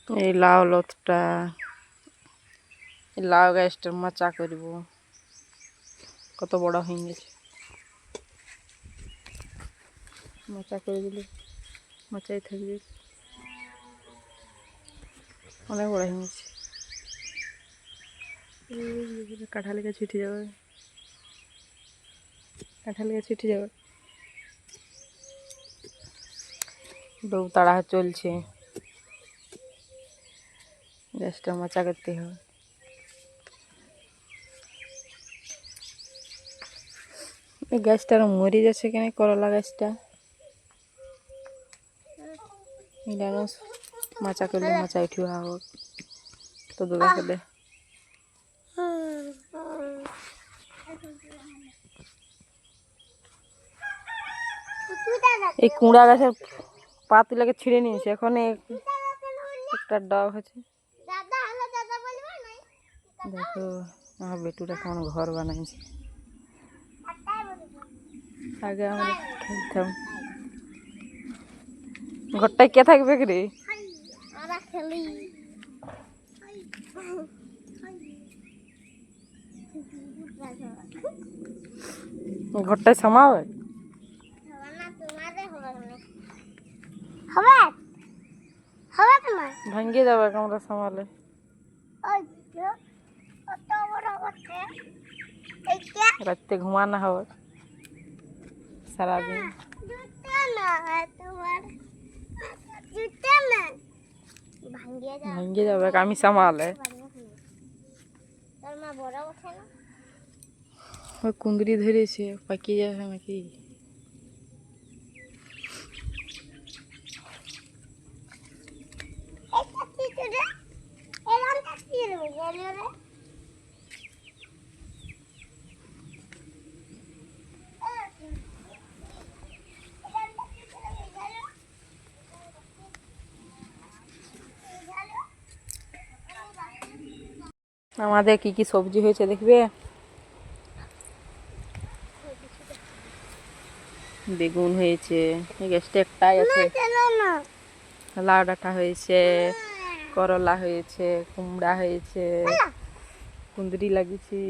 এই লাউ লতটা লাউ গাছটার মাচা করব, কত বড় হয়ে গেছে। মাচা করে দিলে মাচাই থাকবে, অনেক বড় হয়ে গেছে। কাঁঠাল গাছ উঠে যাবে, কাঁঠাল গাছ উঠে যাবে। দৌড়াড়া চলছে, গাছটা মাচা করতে হবে। এই গাছটা মরে যাচ্ছে কেন, করলা গাছটা মাচা করলে মাচা উঠিব হোক তো দাদা খেলে। এই কুঁড়া গাছের পাতগুলোকে ছিঁড়ে নিয়েছে, এখন একটা ডাব আছে। দেখো আমার বেটুটা কেমন ঘর বানাইছে। আগে আমরা খেলতাম, ঘরটায় কে থাকবে রে? ঘরটায় সামাবে ভাঙ্গিয়ে যাবে আমরা সামালে। রাত্রে ঘুমানো হবে সারাদিন, ভাঙ্গিয়ে যাবে আমি সামালে। ওই কুঁদরি ধরেছে, পাকিয়ে যাবে নাকি? আমাদের কি কি সবজি হয়েছে দেখবে। বেগুন হয়েছে, এই গাছটা একটাই আছে। লাউ ডাঁটা হয়েছে, করলা হয়েছে, কুমড়া হয়েছে, কুঁদরি লাগিয়েছি,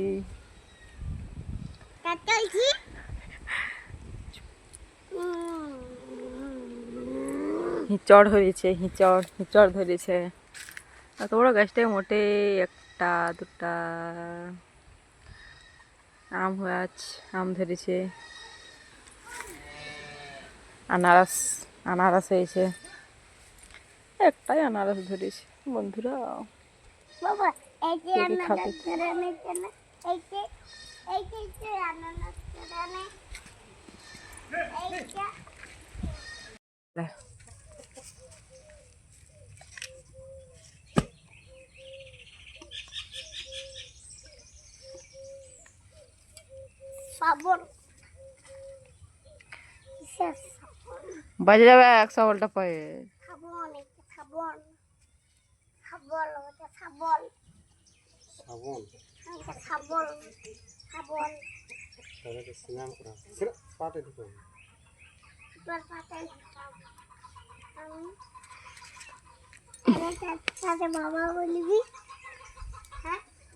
হিঁচড় হয়েছে, হিঁচড় ধরেছে। এত বড় গাছটায় মোটে একটা দুটা আম গাছ, আম ধরেছে। আনারস হয়েছে, একটাই আনারস ধরেছে। বন্ধুরা বাজে যাবে 100 ভোল্টটা পায়ে।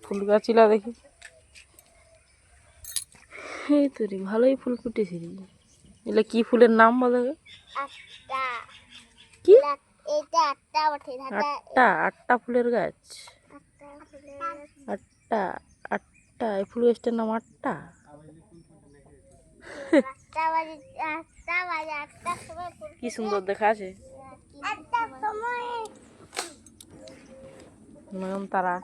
ফুল গাছিলা দেখি, এই তো রে ভালোই ফুল ফুটেছে। এগুলো কি ফুলের নাম বলে? কি আটটা ফুলের গাছ? আটটা আটটা এই ফুল গাছটার নাম আটটা? কি সুন্দর দেখা আছে। নয়নতারা।